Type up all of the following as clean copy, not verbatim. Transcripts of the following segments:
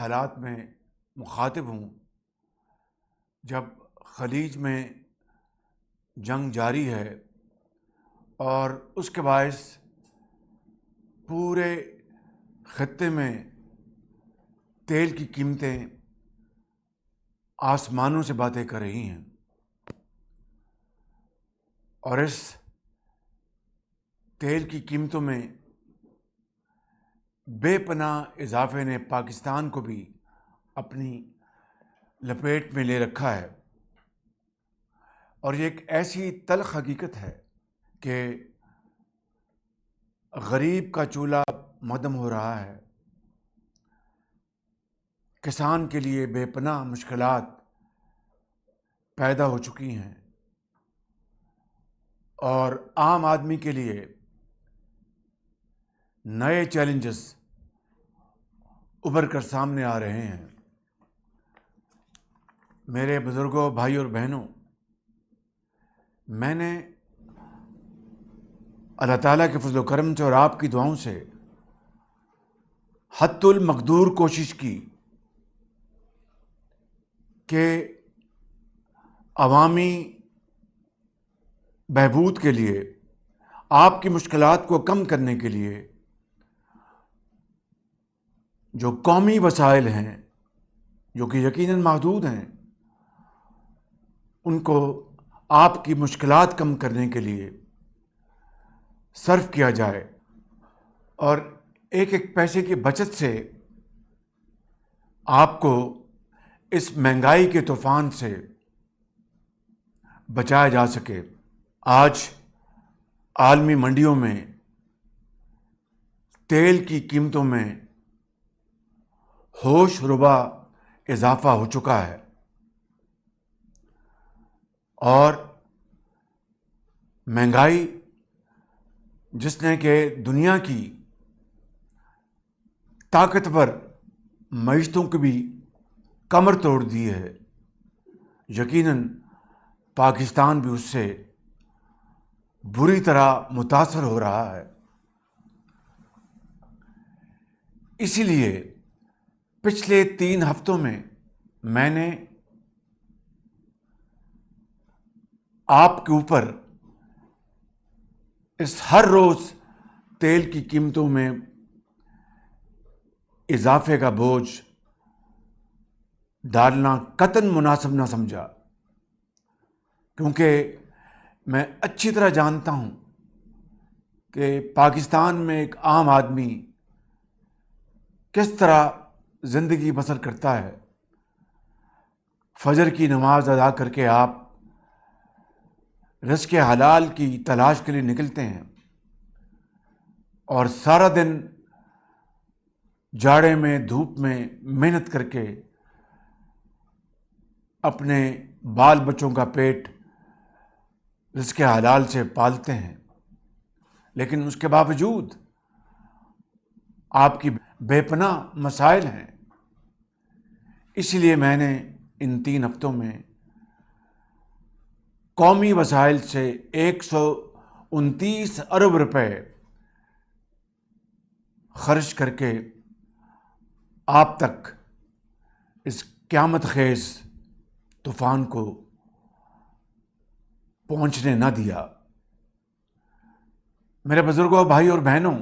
حالات میں مخاطب ہوں جب خلیج میں جنگ جاری ہے اور اس کے باعث پورے خطے میں تیل کی قیمتیں آسمانوں سے باتیں کر رہی ہیں، اور اس تیل کی قیمتوں میں بے پناہ اضافے نے پاکستان کو بھی اپنی لپیٹ میں لے رکھا ہے۔ اور یہ ایک ایسی تلخ حقیقت ہے کہ غریب کا چولہا مدھم ہو رہا ہے، کسان کے لیے بے پناہ مشکلات پیدا ہو چکی ہیں، اور عام آدمی کے لیے نئے چیلنجز ابھر کر سامنے آ رہے ہیں۔ میرے بزرگوں، بھائی اور بہنوں، میں نے اللہ تعالیٰ کے فضل و کرم سے اور آپ کی دعاؤں سے حد المقدور کوشش کی کہ عوامی بہبود کے لیے، آپ کی مشکلات کو کم کرنے کے لیے جو قومی وسائل ہیں جو کہ یقیناً محدود ہیں، ان کو آپ کی مشکلات کم کرنے کے لیے صرف کیا جائے، اور ایک ایک پیسے کی بچت سے آپ کو اس مہنگائی کے طوفان سے بچایا جا سکے۔ آج عالمی منڈیوں میں تیل کی قیمتوں میں ہوش ربا اضافہ ہو چکا ہے، اور مہنگائی جس نے کہ دنیا کی طاقتور معیشتوں کی بھی کمر توڑ دی ہے، یقیناً پاکستان بھی اس سے بری طرح متاثر ہو رہا ہے۔ اسی لیے پچھلے 3 ہفتوں میں نے آپ کے اوپر اس ہر روز تیل کی قیمتوں میں اضافے کا بوجھ ڈالنا قطعاً مناسب نہ سمجھا، کیونکہ میں اچھی طرح جانتا ہوں کہ پاکستان میں ایک عام آدمی کس طرح زندگی بسر کرتا ہے۔ فجر کی نماز ادا کر کے آپ رزق حلال کی تلاش کے لیے نکلتے ہیں، اور سارا دن جاڑے میں دھوپ میں محنت کر کے اپنے بال بچوں کا پیٹ رزق حلال سے پالتے ہیں، لیکن اس کے باوجود آپ کی بے پناہ مسائل ہیں۔ اسی لیے میں نے ان 3 ہفتوں میں قومی وسائل سے 129 ارب روپے خرچ کر کے آپ تک اس قیامت خیز طوفان کو پہنچنے نہ دیا۔ میرے بزرگوں، بھائی اور بہنوں،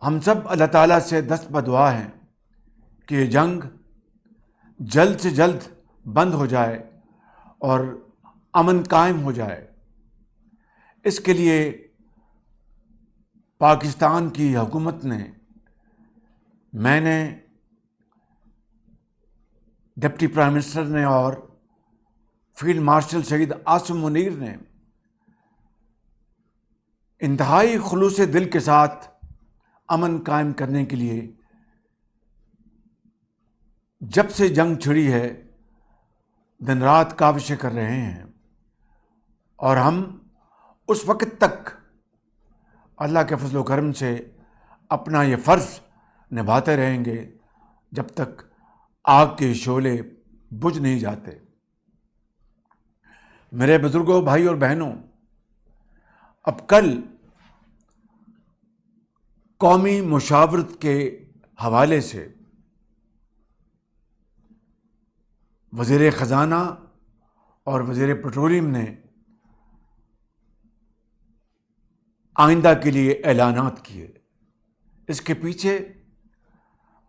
ہم سب اللہ تعالیٰ سے دست بدعا ہیں کہ یہ جنگ جلد سے جلد بند ہو جائے اور امن قائم ہو جائے۔ اس کے لیے پاکستان کی حکومت نے، میں نے، ڈپٹی پرائم منسٹر نے اور فیلڈ مارشل شہید عاصم منیر نے انتہائی خلوص دل کے ساتھ امن قائم کرنے کے لیے جب سے جنگ چھڑی ہے دن رات کاوشیں کر رہے ہیں، اور ہم اس وقت تک اللہ کے فضل و کرم سے اپنا یہ فرض نبھاتے رہیں گے جب تک آگ کے شعلے بجھ نہیں جاتے۔ میرے بزرگوں، بھائی اور بہنوں، اب کل قومی مشاورت کے حوالے سے وزیر خزانہ اور وزیر پیٹرولیم نے آئندہ کے لیے اعلانات کیے. اس کے پیچھے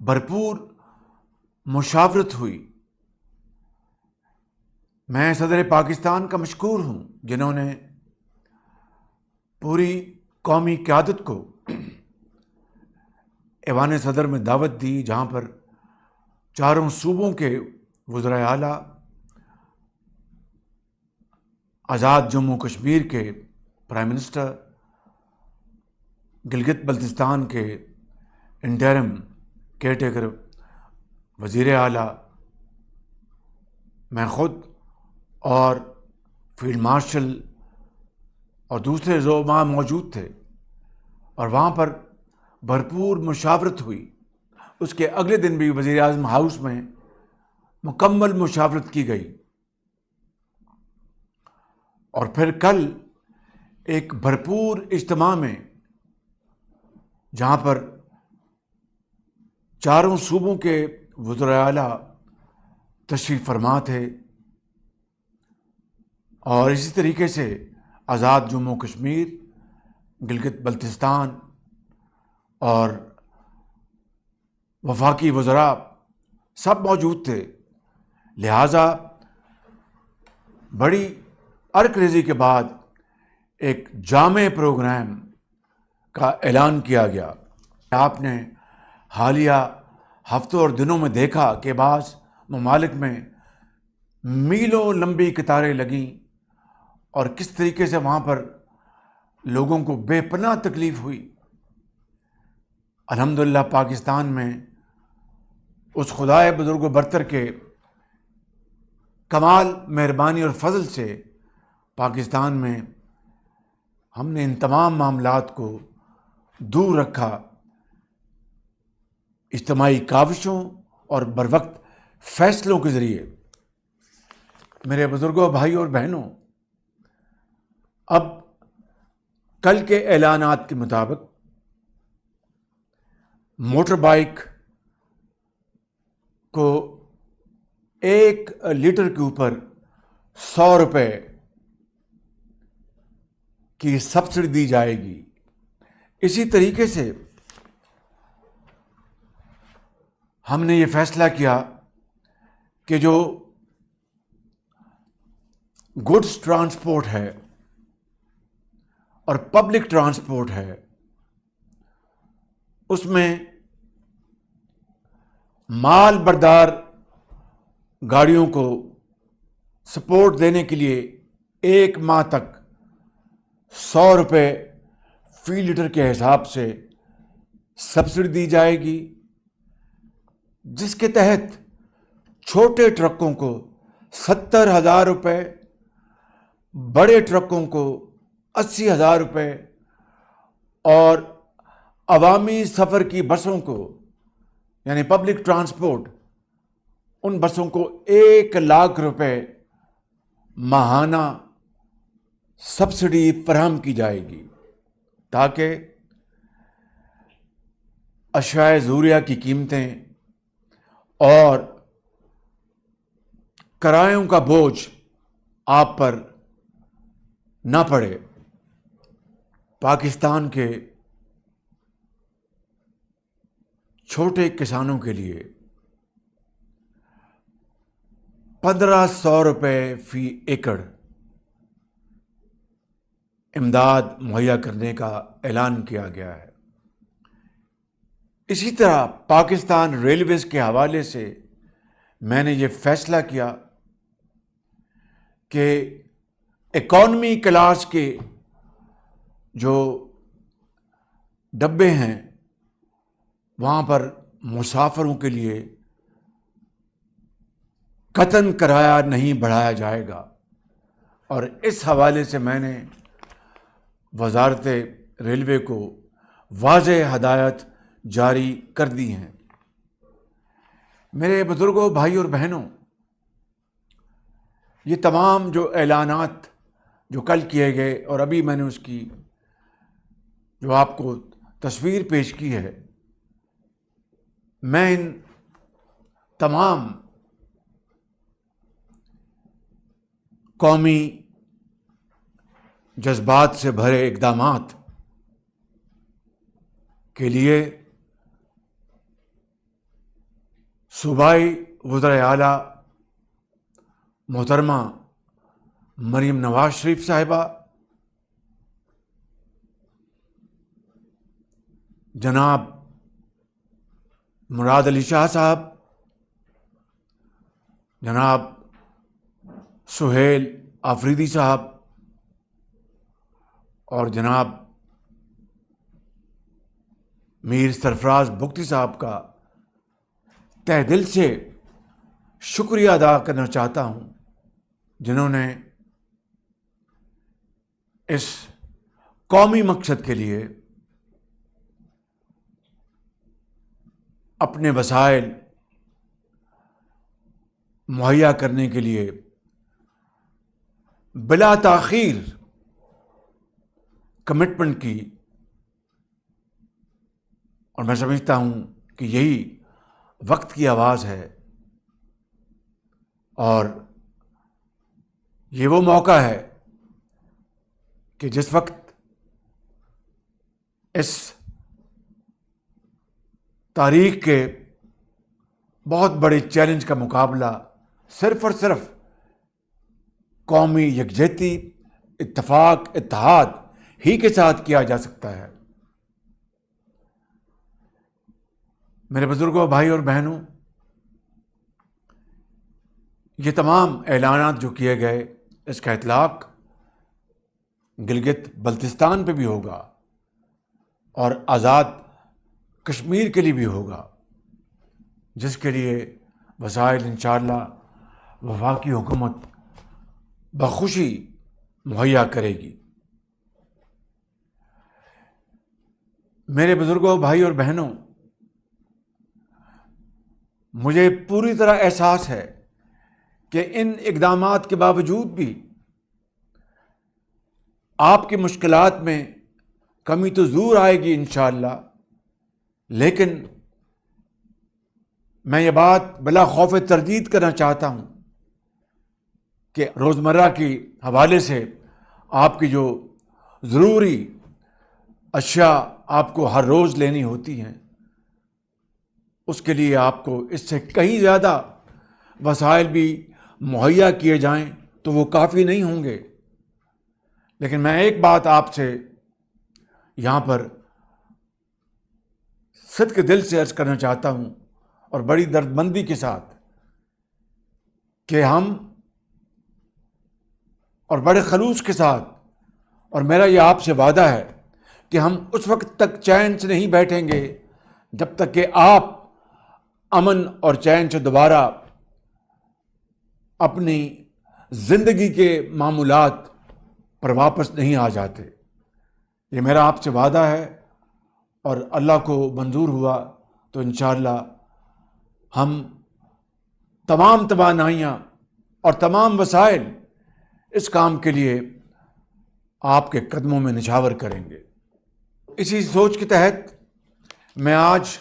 بھرپور مشاورت ہوئی. میں صدر پاکستان کا مشکور ہوں جنہوں نے پوری قومی قیادت کو ایوان صدر میں دعوت دی، جہاں پر چاروں صوبوں کے وزرائے اعلیٰ، آزاد جموں کشمیر کے پرائم منسٹر، گلگت بلتستان کے انٹرم کیئر ٹیکر وزیر اعلیٰ، میں خود اور فیلڈ مارشل اور دوسرے زعماء موجود تھے، اور وہاں پر بھرپور مشاورت ہوئی. اس کے اگلے دن بھی وزیر اعظم ہاؤس میں مکمل مشاورت کی گئی، اور پھر کل ایک بھرپور اجتماع میں جہاں پر چاروں صوبوں کے وزرائے اعلیٰ تشریف فرما تھے، اور اسی طریقے سے آزاد جموں کشمیر، گلگت بلتستان اور وفاقی وزراء سب موجود تھے. لہٰذا بڑی ارک ریزی کے بعد ایک جامع پروگرام کا اعلان کیا گیا. آپ نے حالیہ ہفتوں اور دنوں میں دیکھا کہ بعض ممالک میں میلوں لمبی قطاریں لگیں، اور کس طریقے سے وہاں پر لوگوں کو بے پناہ تکلیف ہوئی. الحمدللہ پاکستان میں اس خدائے بزرگ و برتر کے کمال مہربانی اور فضل سے پاکستان میں ہم نے ان تمام معاملات کو دور رکھا. اجتماعی کاوشوں اور بروقت فیصلوں کے ذریعے. میرے بزرگوں، بھائی اور بہنوں، اب کل کے اعلانات کے مطابق موٹر بائک کو 1 لیٹر کے اوپر 100 روپے کی سبسڈی دی جائے گی. اسی طریقے سے ہم نے یہ فیصلہ کیا کہ جو گڈس ٹرانسپورٹ ہے اور پبلک ٹرانسپورٹ ہے، اس میں مال بردار گاڑیوں کو سپورٹ دینے کے لیے 1 ماہ تک 100 روپے فی لیٹر کے حساب سے سبسڈی دی جائے گی، جس کے تحت چھوٹے ٹرکوں کو 70,000 روپے، بڑے ٹرکوں کو 80,000 روپے، اور عوامی سفر کی بسوں کو یعنی پبلک ٹرانسپورٹ ان بسوں کو 1 لاکھ روپے ماہانہ سبسڈی فراہم کی جائے گی، تاکہ اشیاء ضروریہ کی قیمتیں اور کرایوں کا بوجھ آپ پر نہ پڑے. پاکستان کے چھوٹے کسانوں کے لیے 1,500 روپے فی ایکڑ امداد مہیا کرنے کا اعلان کیا گیا ہے. اسی طرح پاکستان ریلویز کے حوالے سے میں نے یہ فیصلہ کیا کہ اکانومی کلاس کے جو ڈبے ہیں وہاں پر مسافروں کے لیے قطعاً کرایہ نہیں بڑھایا جائے گا، اور اس حوالے سے میں نے وزارت ریلوے کو واضح ہدایت جاری کر دی ہیں. میرے بزرگوں، بھائی اور بہنوں، یہ تمام جو اعلانات جو کل کیے گئے، اور ابھی میں نے اس کی جو آپ کو تصویر پیش کی ہے، میں ان تمام قومی جذبات سے بھرے اقدامات کے لیے صوبائی وزرائے اعلیٰ محترمہ مریم نواز شریف صاحبہ، جناب مراد علی شاہ صاحب، جناب سہیل آفریدی صاحب اور جناب میر سرفراز بگٹی صاحب کا تہ دل سے شکریہ ادا کرنا چاہتا ہوں، جنہوں نے اس قومی مقصد کے لیے اپنے وسائل مہیا کرنے کے لیے بلا تاخیر کمٹمنٹ کی، اور میں سمجھتا ہوں کہ یہی وقت کی آواز ہے، اور یہ وہ موقع ہے کہ جس وقت اس تاریخ کے بہت بڑے چیلنج کا مقابلہ صرف اور صرف قومی یکجہتی، اتفاق، اتحاد ہی کے ساتھ کیا جا سکتا ہے۔ میرے بزرگوں، بھائی اور بہنوں، یہ تمام اعلانات جو کیے گئے، اس کا اطلاق گلگت بلتستان پہ بھی ہوگا اور آزاد کشمیر کے لیے بھی ہوگا، جس کے لیے وسائل انشاءاللہ وفاقی حکومت بخوشی مہیا کرے گی۔ میرے بزرگوں، بھائی اور بہنوں، مجھے پوری طرح احساس ہے کہ ان اقدامات کے باوجود بھی آپ کی مشکلات میں کمی تو ضرور آئے گی انشاءاللہ، لیکن میں یہ بات بلا خوف تردید کرنا چاہتا ہوں کہ روزمرہ کی حوالے سے آپ کی جو ضروری اشیاء آپ کو ہر روز لینی ہوتی ہیں، اس کے لیے آپ کو اس سے کہیں زیادہ وسائل بھی مہیا کیے جائیں تو وہ کافی نہیں ہوں گے۔ لیکن میں ایک بات آپ سے یہاں پر صدق دل سے عرض کرنا چاہتا ہوں، اور بڑی دردمندی کے ساتھ، کہ ہم اور بڑے خلوص کے ساتھ، اور میرا یہ آپ سے وعدہ ہے کہ ہم اس وقت تک چین سے نہیں بیٹھیں گے جب تک کہ آپ امن اور چین سے دوبارہ اپنی زندگی کے معمولات پر واپس نہیں آ جاتے۔ یہ میرا آپ سے وعدہ ہے، اور اللہ کو منظور ہوا تو انشاءاللہ ہم تمام توانائیاں اور تمام وسائل اس کام کے لیے آپ کے قدموں میں نچھاور کریں گے۔ اسی سوچ کے تحت میں آج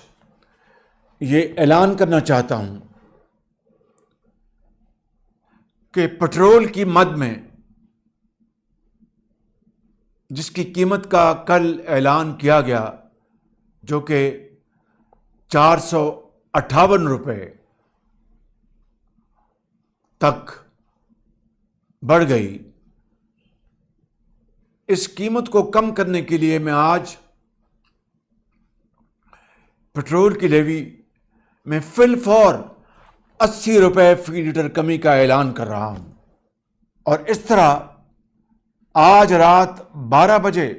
یہ اعلان کرنا چاہتا ہوں کہ پٹرول کی مد میں، جس کی قیمت کا کل اعلان کیا گیا، جو کہ 458 روپے تک بڑھ گئی، اس قیمت کو کم کرنے کے لیے میں آج پٹرول کی لیوی میں فی الفور 80 روپے فی لیٹر کمی کا اعلان کر رہا ہوں، اور اس طرح آج رات 12 بجے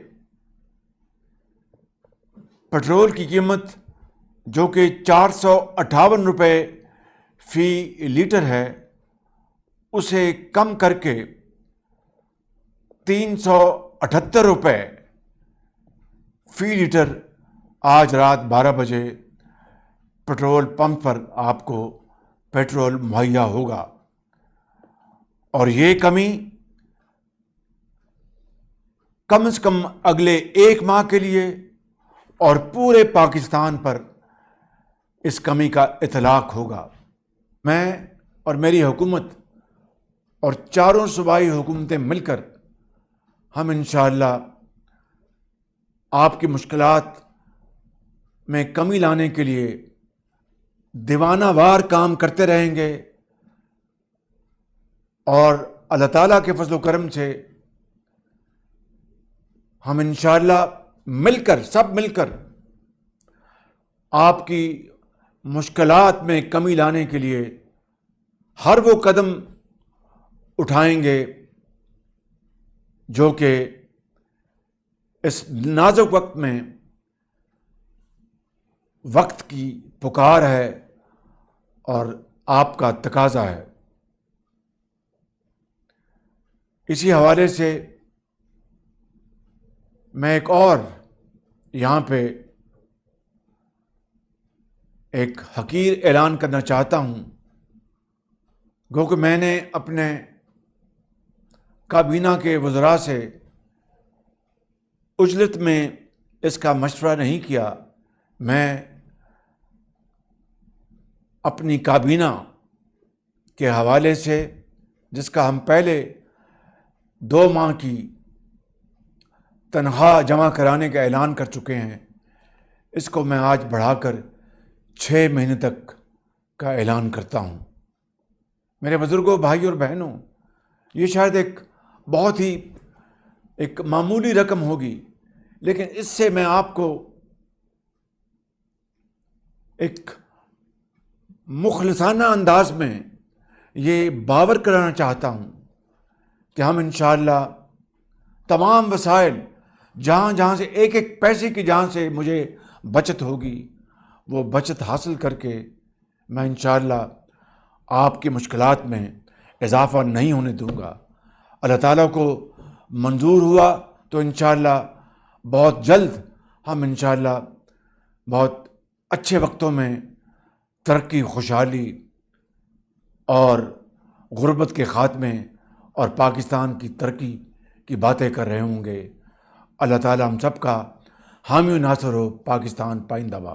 پٹرول کی قیمت جو کہ 458 روپے فی لیٹر ہے، اسے کم کر کے 378 روپے فی لیٹر آج رات 12 بجے پیٹرول پمپ پر آپ کو پیٹرول مہیا ہوگا، اور یہ کمی کم از کم اگلے 1 ماہ کے لیے اور پورے پاکستان پر اس کمی کا اطلاق ہوگا۔ میں اور میری حکومت اور چاروں صوبائی حکومتیں مل کر ہم انشاءاللہ آپ کی مشکلات میں کمی لانے کے لیے دیوانہ وار کام کرتے رہیں گے، اور اللہ تعالیٰ کے فضل و کرم سے ہم انشاءاللہ سب مل کر آپ کی مشکلات میں کمی لانے کے لیے ہر وہ قدم اٹھائیں گے جو کہ اس نازک وقت میں وقت کی پکار ہے اور آپ کا تقاضا ہے۔ اسی حوالے سے میں ایک اور یہاں پہ ایک حقیر اعلان کرنا چاہتا ہوں، گو کہ میں نے اپنے کابینہ کے وزراء سے عجلت میں اس کا مشورہ نہیں کیا۔ میں اپنی کابینہ کے حوالے سے، جس کا ہم پہلے 2 ماہ کی تنخواہ جمع کرانے کا اعلان کر چکے ہیں، اس کو میں آج بڑھا کر 6 مہینے تک کا اعلان کرتا ہوں۔ میرے بزرگوں، بھائی اور بہنوں، یہ شاید بہت ہی ایک معمولی رقم ہوگی، لیکن اس سے میں آپ کو ایک مخلصانہ انداز میں یہ باور کرانا چاہتا ہوں کہ ہم انشاءاللہ تمام وسائل، جہاں سے ایک پیسے کی جہاں سے مجھے بچت ہوگی، وہ بچت حاصل کر کے میں انشاءاللہ آپ کی مشکلات میں اضافہ نہیں ہونے دوں گا۔ اللہ تعالیٰ کو منظور ہوا تو انشاءاللہ بہت جلد ہم انشاءاللہ بہت اچھے وقتوں میں ترقی، خوشحالی اور غربت کے خاتمے اور پاکستان کی ترقی کی باتیں کر رہے ہوں گے۔ اللہ تعالیٰ ہم سب کا حامی و ناصر ہو۔ پاکستان پائندہ باد۔